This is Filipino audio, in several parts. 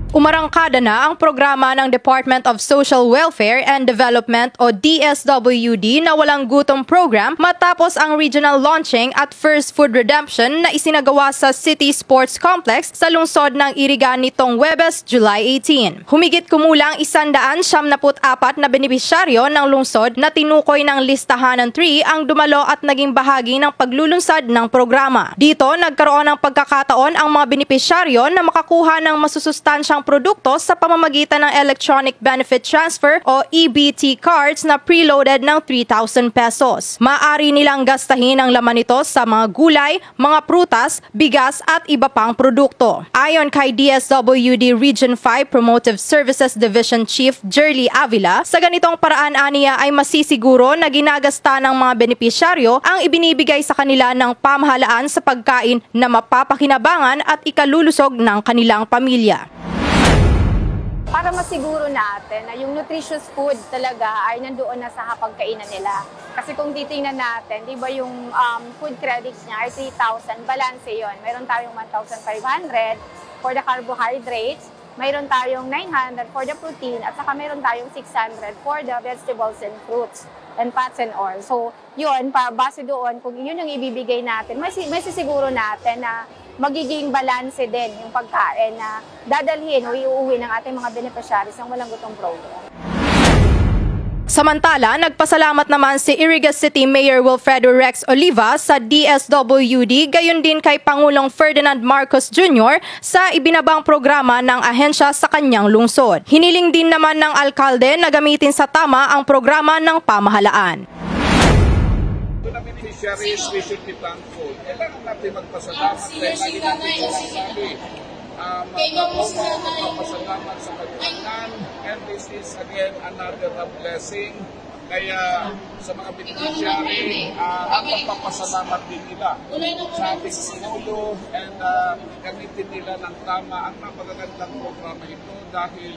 Umarangkada na ang programa ng Department of Social Welfare and Development o DSWD na Walang Gutom Program matapos ang regional launching at first food redemption na isinagawa sa City Sports Complex sa lungsod ng Irigan nitong Huwebes, July 18. Humigit kumulang 174 na benepisyaryo ng lungsod na tinukoy ng listahan ng 3 ang dumalo at naging bahagi ng paglulunsad ng programa. Dito nagkaroon ng pagkakataon ang mga benepisyaryo na makakuha ng masusustansyang produkto sa pamamagitan ng Electronic Benefit Transfer o EBT cards na preloaded ng 3,000 pesos. Maaari nilang gastahin ang laman nito sa mga gulay, mga prutas, bigas at iba pang produkto. Ayon kay DSWD Region 5 Promotive Services Division Chief Jerly Avila, sa ganitong paraan aniya ay masisiguro na ginagasta ng mga benepisyaryo ang ibinibigay sa kanila ng pamahalaan sa pagkain na mapapakinabangan at ikalulusog ng kanilang pamilya. Para masiguro natin na yung nutritious food talaga ay nandoon na sa hapagkainan nila. Kasi kung titingnan natin, di ba yung food credits niya ay 3,000, balance yon. Mayroon tayong 1,500 for the carbohydrates, mayroon tayong 900 for the protein, at saka mayroon tayong 600 for the vegetables and fruits and fats and oil. So yun, base doon, kung yun yung ibibigay natin, may sisiguro natin na magiging balanse din yung pagkain na dadalhin o iuwi ng ating mga beneficiaries ng Walang Gutom Program. Samantala, nagpasalamat naman si Iriga City Mayor Wilfredo Rex Oliva sa DSWD, gayon din kay Pangulong Ferdinand Marcos Jr. sa ibinabang programa ng ahensya sa kanyang lungsod. Hiniling din naman ng alkalde na gamitin sa tama ang programa ng pamahalaan. Beneficiaries, we should be thankful. Kailangan natin magpasalamat dahil lagi natin sinasabi. Magpapasalamat sa Panginoon, and this is again another blessing. Kaya sa mga beneficiary, ang magpapasalamat din nila sa ating Sinulo, and gamitin nila ng tama ang napakagandang programa ito dahil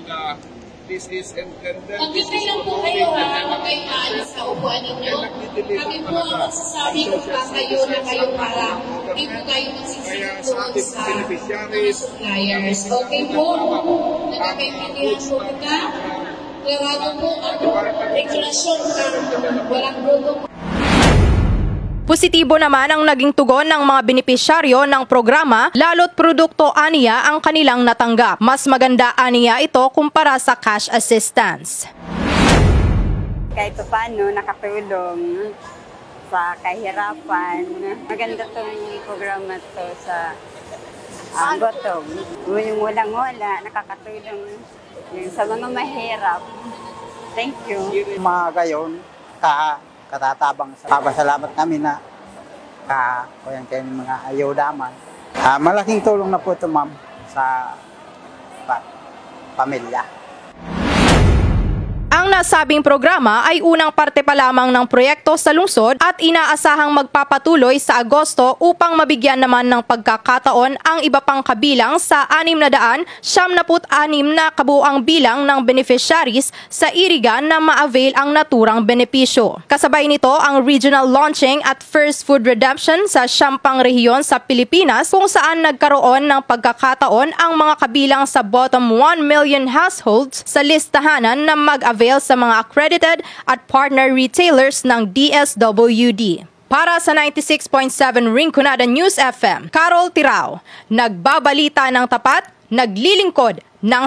this is intended. Mag-ibig lang po kayo ha, kayo maalis sa upuan ninyo. Kami po ang magsasabi kung pa kayo na kayo para hindi po tayo magsisipin doon sa mga suppliers. Okay po? Nagkakaintindihan po kita? Klaro po ang regulasyon ng Walang Gutom. Positibo naman ang naging tugon ng mga benepisyaryo ng programa, lalo't produkto aniya ang kanilang natanggap. Mas maganda aniya ito kumpara sa cash assistance. Kahit paano nakatulong sa kahirapan. Maganda itong programa to sa gutom. Yung walang-wala, nakakatulong sa mga mahirap. Thank you. Mga gayon, katatabang papasalamat kami na kuyan kayo mga ayudaman. Malaking tulong na po ito, ma'am, sa pamilya. Ang nasabing programa ay unang parte pa lamang ng proyekto sa lungsod at inaasahang magpapatuloy sa Agosto upang mabigyan naman ng pagkakataon ang iba pang kabilang sa 676 na kabuuang bilang ng beneficiaries sa Irigan na ma-avail ang naturang benepisyo. Kasabay nito ang regional launching at first food redemption sa 10 rehiyon sa Pilipinas kung saan nagkaroon ng pagkakataon ang mga kabilang sa bottom 1 million households sa listahanan na mag-avail sa mga accredited at partner retailers ng DSWD. Para sa 96.7 Rinconada News FM, Carol Tirao, nagbabalita ng tapat, naglilingkod ng